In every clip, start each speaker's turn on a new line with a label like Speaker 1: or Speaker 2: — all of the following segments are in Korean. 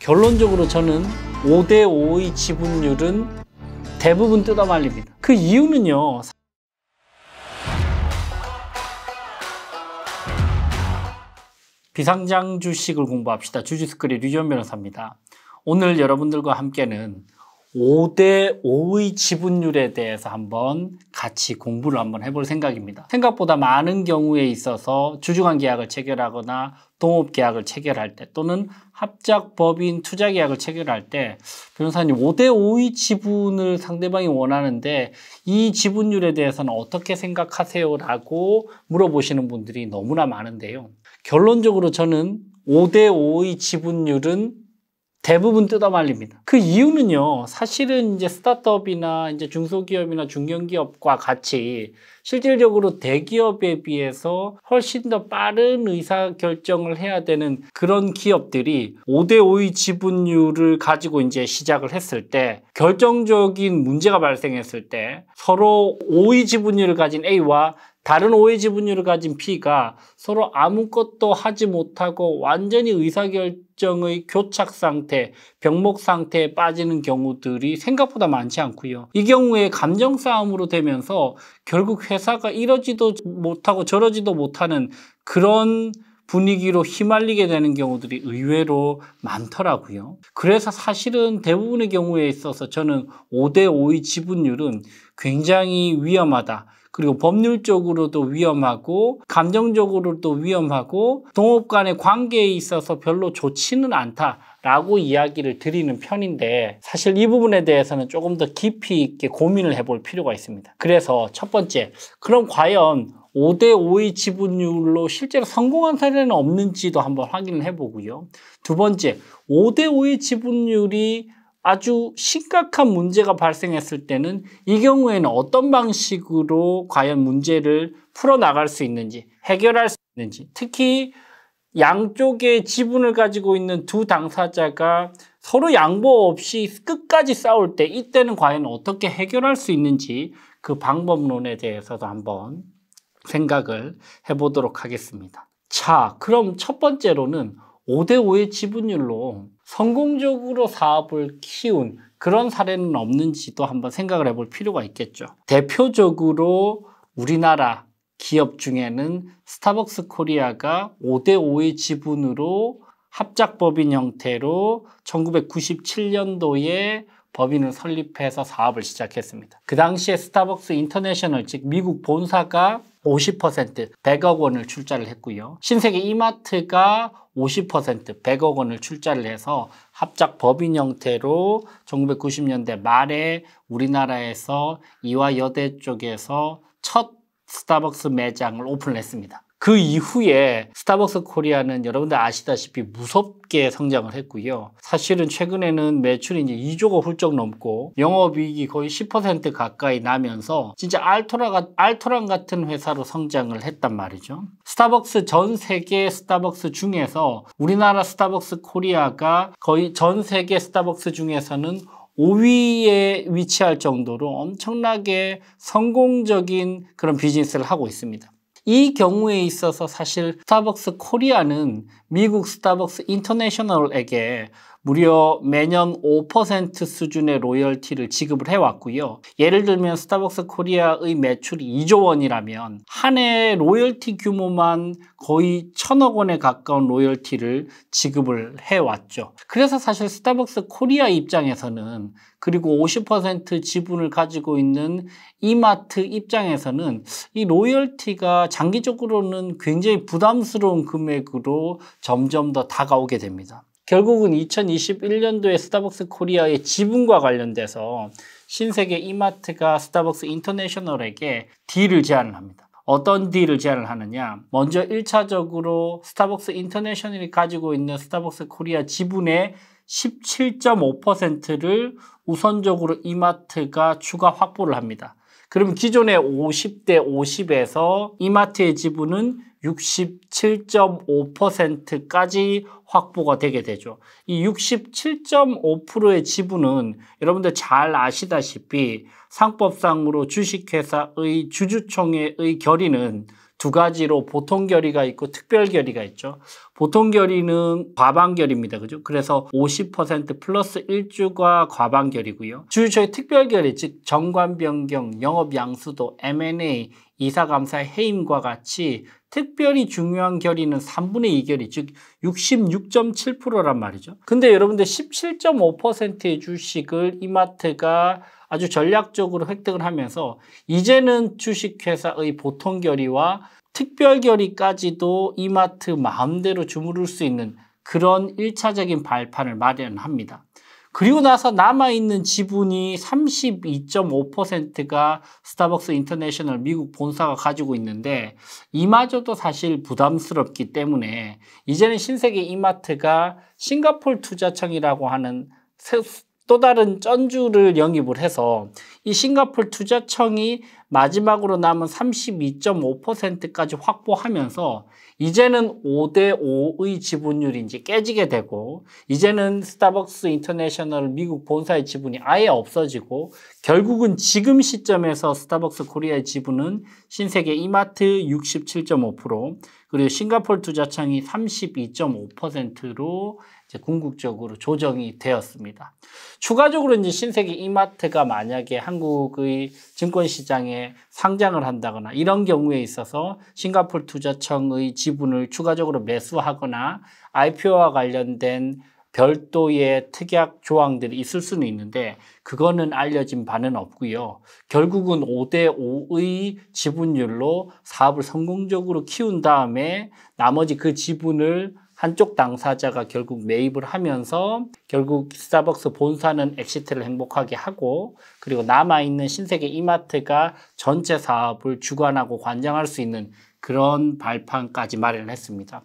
Speaker 1: 결론적으로 저는 5대5의 지분율은 대부분 뜯어말립니다. 그 이유는요. 비상장 주식을 공부합시다. 주주스크린 류지원 변호사입니다. 오늘 여러분들과 함께는 5대5의 지분율에 대해서 한번 같이 공부를 한번 해볼 생각입니다. 생각보다 많은 경우에 있어서 주주간 계약을 체결하거나 동업 계약을 체결할 때 또는 합작 법인 투자 계약을 체결할 때 변호사님 5대5의 지분을 상대방이 원하는데 이 지분율에 대해서는 어떻게 생각하세요? 라고 물어보시는 분들이 너무나 많은데요. 결론적으로 저는 5대5의 지분율은 대부분 뜯어말립니다. 그 이유는요, 사실은 이제 스타트업이나 이제 중소기업이나 중견기업과 같이 실질적으로 대기업에 비해서 훨씬 더 빠른 의사결정을 해야 되는 그런 기업들이 5대5의 지분율을 가지고 이제 시작을 했을 때 결정적인 문제가 발생했을 때 서로 5의 지분율을 가진 A와 다른 5의 지분율을 가진 B가 서로 아무것도 하지 못하고 완전히 의사결정의 교착 상태, 병목 상태에 빠지는 경우들이 생각보다 많지 않고요. 이 경우에 감정 싸움으로 되면서 결국 회사가 이러지도 못하고 저러지도 못하는 그런 분위기로 휘말리게 되는 경우들이 의외로 많더라고요. 그래서 사실은 대부분의 경우에 있어서 저는 5대5의 지분율은 굉장히 위험하다. 그리고 법률적으로도 위험하고 감정적으로도 위험하고 동업 간의 관계에 있어서 별로 좋지는 않다라고 이야기를 드리는 편인데 사실 이 부분에 대해서는 조금 더 깊이 있게 고민을 해볼 필요가 있습니다. 그래서 첫 번째, 그럼 과연 5대5의 지분율로 실제로 성공한 사례는 없는지도 한번 확인을 해보고요. 두 번째, 5대5의 지분율이 아주 심각한 문제가 발생했을 때는 이 경우에는 어떤 방식으로 과연 문제를 풀어나갈 수 있는지, 해결할 수 있는지, 특히 양쪽의 지분을 가지고 있는 두 당사자가 서로 양보 없이 끝까지 싸울 때 이때는 과연 어떻게 해결할 수 있는지 그 방법론에 대해서도 한번 생각을 해보도록 하겠습니다. 자, 그럼 첫 번째로는 5대5의 지분율로 성공적으로 사업을 키운 그런 사례는 없는지도 한번 생각을 해볼 필요가 있겠죠. 대표적으로 우리나라 기업 중에는 스타벅스 코리아가 5대5의 지분으로 합작법인 형태로 1997년도에 법인을 설립해서 사업을 시작했습니다. 그 당시에 스타벅스 인터내셔널, 즉 미국 본사가 50% 100억 원을 출자를 했고요. 신세계 이마트가 50% 100억 원을 출자를 해서 합작 법인 형태로 1990년대 말에 우리나라에서 이화여대 쪽에서 첫 스타벅스 매장을 오픈을 했습니다. 그 이후에 스타벅스 코리아는 여러분들 아시다시피 무섭게 성장을 했고요. 사실은 최근에는 매출이 이제 2조가 훌쩍 넘고 영업이익이 거의 10% 가까이 나면서 진짜 알토란 같은 회사로 성장을 했단 말이죠. 스타벅스 전 세계 스타벅스 중에서 우리나라 스타벅스 코리아가 거의 전 세계 스타벅스 중에서는 5위에 위치할 정도로 엄청나게 성공적인 그런 비즈니스를 하고 있습니다. 이 경우에 있어서 사실 스타벅스 코리아는 미국 스타벅스 인터내셔널에게 무려 매년 5% 수준의 로열티를 지급을 해왔고요. 예를 들면 스타벅스 코리아의 매출이 2조 원이라면 한 해 로열티 규모만 거의 1,000억 원에 가까운 로열티를 지급을 해왔죠. 그래서 사실 스타벅스 코리아 입장에서는 그리고 50% 지분을 가지고 있는 이마트 입장에서는 이 로열티가 장기적으로는 굉장히 부담스러운 금액으로 점점 더 다가오게 됩니다. 결국은 2021년도에 스타벅스 코리아의 지분과 관련돼서 신세계 이마트가 스타벅스 인터내셔널에게 딜을 제안을 합니다. 어떤 딜을 제안을 하느냐? 먼저 1차적으로 스타벅스 인터내셔널이 가지고 있는 스타벅스 코리아 지분의 17.5%를 우선적으로 이마트가 추가 확보를 합니다. 그러면 기존의 50대 50에서 이마트의 지분은 67.5%까지 확보가 되게 되죠. 이 67.5%의 지분은 여러분들 잘 아시다시피 상법상으로 주식회사의 주주총회의 결의는 두 가지로 보통 결의가 있고 특별 결의가 있죠. 보통 결의는 과반 결의입니다. 그죠? 그래서 50% 플러스 1주가 과반 결의고요. 주주총회 특별 결의, 즉 정관 변경, 영업 양수도, M&A, 이사감사 해임과 같이 특별히 중요한 결의는 3분의 2 결의, 즉 66.7%란 말이죠. 근데 여러분들 17.5%의 주식을 이마트가 아주 전략적으로 획득을 하면서 이제는 주식회사의 보통 결의와 특별 결의까지도 이마트 마음대로 주무를 수 있는 그런 1차적인 발판을 마련합니다. 그리고 나서 남아있는 지분이 32.5%가 스타벅스 인터내셔널 미국 본사가 가지고 있는데 이마저도 사실 부담스럽기 때문에 이제는 신세계 이마트가 싱가포르 투자청이라고 하는 또 다른 쩐주를 영입을 해서 이 싱가포르 투자청이 마지막으로 남은 32.5%까지 확보하면서 이제는 5대5의 지분율이 이제 깨지게 되고 이제는 스타벅스 인터내셔널 미국 본사의 지분이 아예 없어지고 결국은 지금 시점에서 스타벅스 코리아의 지분은 신세계 이마트 67.5% 그리고 싱가포르 투자청이 32.5%로 이제 궁극적으로 조정이 되었습니다. 추가적으로 이제 신세계 이마트가 만약에 한국의 증권시장에 상장을 한다거나 이런 경우에 있어서 싱가포르 투자청의 지분을 추가적으로 매수하거나 IPO와 관련된 별도의 특약 조항들이 있을 수는 있는데 그거는 알려진 바는 없고요. 결국은 5대5의 지분율로 사업을 성공적으로 키운 다음에 나머지 그 지분을 한쪽 당사자가 결국 매입을 하면서 결국 스타벅스 본사는 엑시트를 행복하게 하고 그리고 남아있는 신세계 이마트가 전체 사업을 주관하고 관장할 수 있는 그런 발판까지 마련했습니다.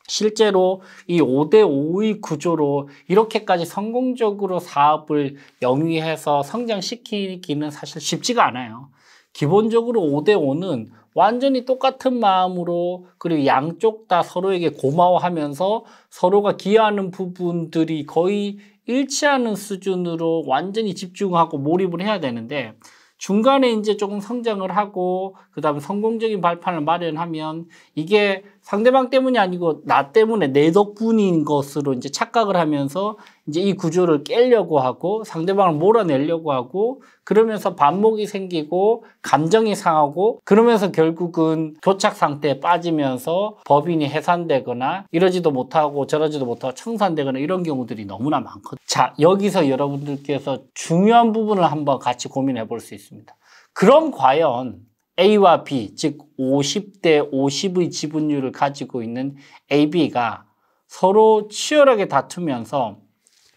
Speaker 1: 실제로 이 5대5의 구조로 이렇게까지 성공적으로 사업을 영위해서 성장시키기는 사실 쉽지가 않아요. 기본적으로 5대5는 완전히 똑같은 마음으로 그리고 양쪽 다 서로에게 고마워하면서 서로가 기여하는 부분들이 거의 일치하는 수준으로 완전히 집중하고 몰입을 해야 되는데 중간에 이제 조금 성장을 하고 그다음에 성공적인 발판을 마련하면 이게 상대방 때문이 아니고 나 때문에 내 덕분인 것으로 이제 착각을 하면서 이제 이 구조를 깨려고 하고 상대방을 몰아내려고 하고 그러면서 반목이 생기고 감정이 상하고 그러면서 결국은 교착 상태에 빠지면서 법인이 해산되거나 이러지도 못하고 저러지도 못하고 청산되거나 이런 경우들이 너무나 많거든요. 자, 여기서 여러분들께서 중요한 부분을 한번 같이 고민해 볼 수 있습니다. 그럼 과연 A와 B, 즉 50대 50의 지분율을 가지고 있는 A, B가 서로 치열하게 다투면서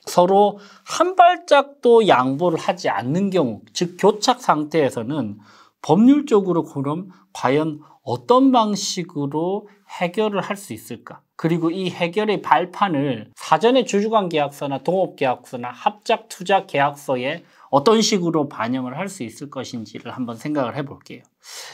Speaker 1: 서로 한 발짝도 양보를 하지 않는 경우, 즉 교착 상태에서는 법률적으로 그럼 과연 어떤 방식으로 해결을 할 수 있을까? 그리고 이 해결의 발판을 사전에 주주관계약서나 동업계약서나 합작투자계약서에 어떤 식으로 반영을 할 수 있을 것인지를 한번 생각을 해볼게요.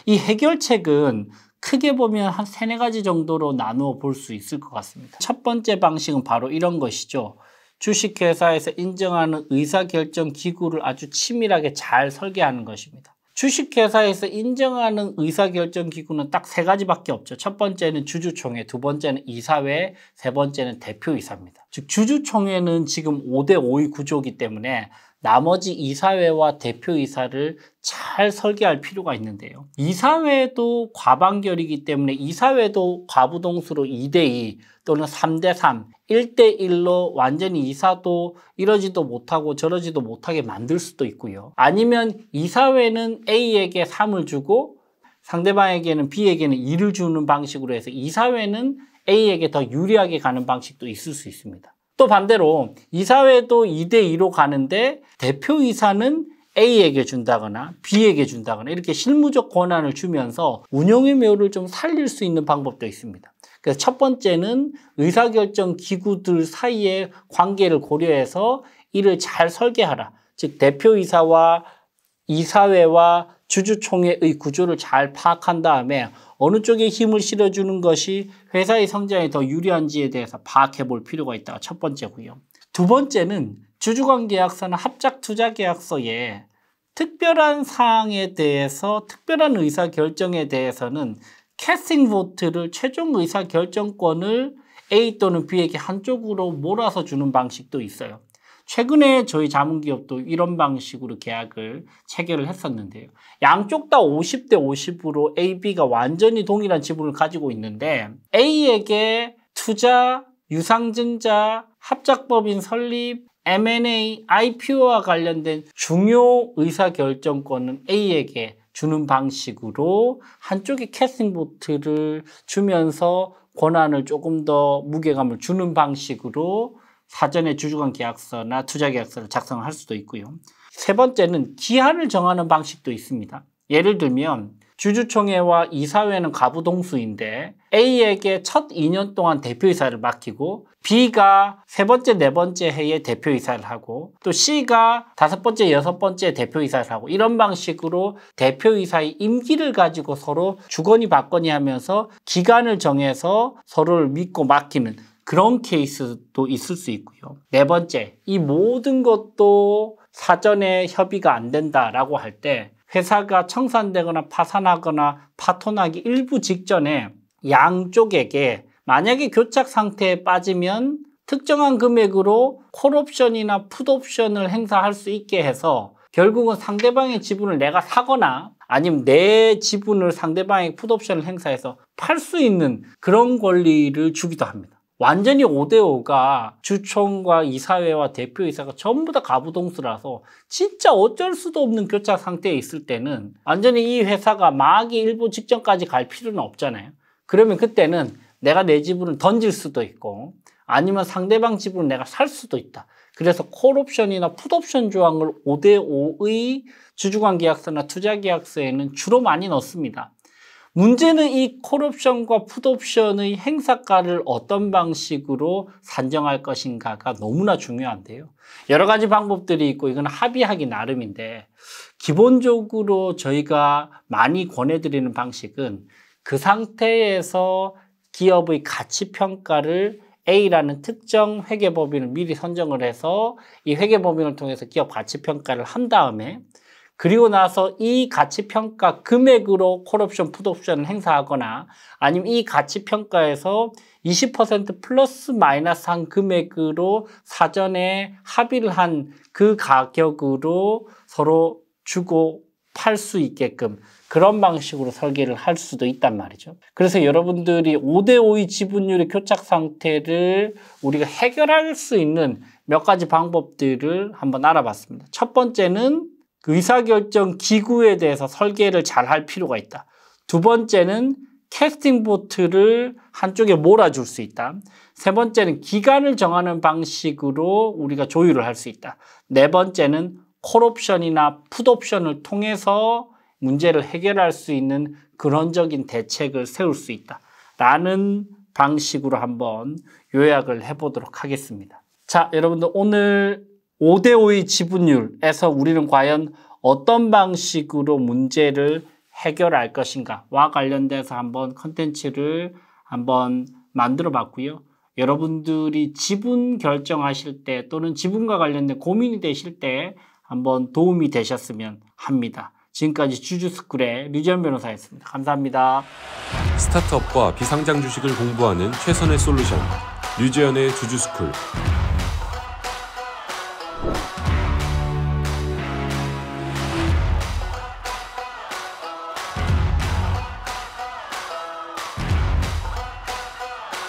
Speaker 1: 이 해결책은 크게 보면 한 3-4가지 정도로 나누어 볼 수 있을 것 같습니다. 첫 번째 방식은 바로 이런 것이죠. 주식회사에서 인정하는 의사결정 기구를 아주 치밀하게 잘 설계하는 것입니다. 주식회사에서 인정하는 의사결정 기구는 딱 3가지밖에 없죠. 첫 번째는 주주총회, 두 번째는 이사회, 세 번째는 대표이사입니다. 즉 주주총회는 지금 5대5의 구조이기 때문에 나머지 이사회와 대표이사를 잘 설계할 필요가 있는데요. 이사회도 과반결이기 때문에 이사회도 과부동수로 2대2 또는 3대3, 1대1로 완전히 이사도 이러지도 못하고 저러지도 못하게 만들 수도 있고요. 아니면 이사회는 A에게 3을 주고 상대방에게는 B에게는 2를 주는 방식으로 해서 이사회는 A에게 더 유리하게 가는 방식도 있을 수 있습니다. 또 반대로 이사회도 2대2로 가는데 대표이사는 A에게 준다거나 B에게 준다거나 이렇게 실무적 권한을 주면서 운영의 묘를 좀 살릴 수 있는 방법도 있습니다. 그래서 첫 번째는 의사결정 기구들 사이의 관계를 고려해서 이를 잘 설계하라. 즉 대표이사와 이사회와 주주총회의 구조를 잘 파악한 다음에 어느 쪽에 힘을 실어주는 것이 회사의 성장에 더 유리한지에 대해서 파악해 볼 필요가 있다가 첫 번째고요. 두 번째는 주주관계약서나 합작투자계약서에 특별한 사항에 대해서 특별한 의사결정에 대해서는 캐스팅 보트를 최종 의사 결정권을 A 또는 B에게 한쪽으로 몰아서 주는 방식도 있어요. 최근에 저희 자문기업도 이런 방식으로 계약을 체결을 했었는데요. 양쪽 다 50대 50으로 A, B가 완전히 동일한 지분을 가지고 있는데 A에게 투자, 유상증자, 합작법인 설립, M&A, IPO와 관련된 중요 의사결정권은 A에게 주는 방식으로 한쪽에 캐스팅 보트를 주면서 권한을 조금 더 무게감을 주는 방식으로 사전에 주주간 계약서나 투자 계약서를 작성할 수도 있고요. 세 번째는 기한을 정하는 방식도 있습니다. 예를 들면 주주총회와 이사회는 가부동수인데 A에게 첫 2년 동안 대표이사를 맡기고 B가 세 번째, 네 번째 해에 대표이사를 하고 또 C가 다섯 번째, 여섯 번째 대표이사를 하고 이런 방식으로 대표이사의 임기를 가지고 서로 주거니 받거니 하면서 기간을 정해서 서로를 믿고 맡기는 그런 케이스도 있을 수 있고요. 네 번째, 이 모든 것도 사전에 협의가 안 된다라고 할 때 회사가 청산되거나 파산하거나 파토나기 일부 직전에 양쪽에게 만약에 교착 상태에 빠지면 특정한 금액으로 콜옵션이나 풋옵션을 행사할 수 있게 해서 결국은 상대방의 지분을 내가 사거나 아니면 내 지분을 상대방의 풋옵션을 행사해서 팔 수 있는 그런 권리를 주기도 합니다. 완전히 5대5가 주총과 이사회와 대표이사가 전부 다 가부동수라서 진짜 어쩔 수도 없는 교착 상태에 있을 때는 완전히 이 회사가 망하기 일부 직전까지 갈 필요는 없잖아요. 그러면 그때는 내가 내 지분을 던질 수도 있고 아니면 상대방 지분을 내가 살 수도 있다. 그래서 콜옵션이나 풋옵션 조항을 5대5의 주주간 계약서나 투자 계약서에는 주로 많이 넣습니다. 문제는 이 콜옵션과 풋옵션의 행사가를 어떤 방식으로 산정할 것인가가 너무나 중요한데요. 여러 가지 방법들이 있고 이건 합의하기 나름인데 기본적으로 저희가 많이 권해드리는 방식은 그 상태에서 기업의 가치평가를 A라는 특정 회계법인을 미리 선정을 해서 이 회계법인을 통해서 기업 가치평가를 한 다음에 그리고 나서 이 가치평가 금액으로 콜옵션, 풋옵션을 행사하거나 아니면 이 가치평가에서 20% 플러스 마이너스 한 금액으로 사전에 합의를 한 그 가격으로 서로 주고 팔 수 있게끔 그런 방식으로 설계를 할 수도 있단 말이죠. 그래서 여러분들이 5대5의 지분율의 교착 상태를 우리가 해결할 수 있는 몇 가지 방법들을 한번 알아봤습니다. 첫 번째는 의사결정 기구에 대해서 설계를 잘 할 필요가 있다. 두 번째는 캐스팅 보트를 한쪽에 몰아줄 수 있다. 세 번째는 기간을 정하는 방식으로 우리가 조율을 할 수 있다. 네 번째는 콜옵션이나 풋옵션을 통해서 문제를 해결할 수 있는 근원적인 대책을 세울 수 있다. 라는 방식으로 한번 요약을 해보도록 하겠습니다. 자, 여러분들 오늘 5대5의 지분율에서 우리는 과연 어떤 방식으로 문제를 해결할 것인가와 관련돼서 한번 컨텐츠를 한번 만들어 봤고요. 여러분들이 지분 결정하실 때 또는 지분과 관련된 고민이 되실 때 한번 도움이 되셨으면 합니다. 지금까지 주주스쿨의 류지연 변호사였습니다. 감사합니다.
Speaker 2: 스타트업과 비상장 주식을 공부하는 최선의 솔루션 류지연의 주주스쿨.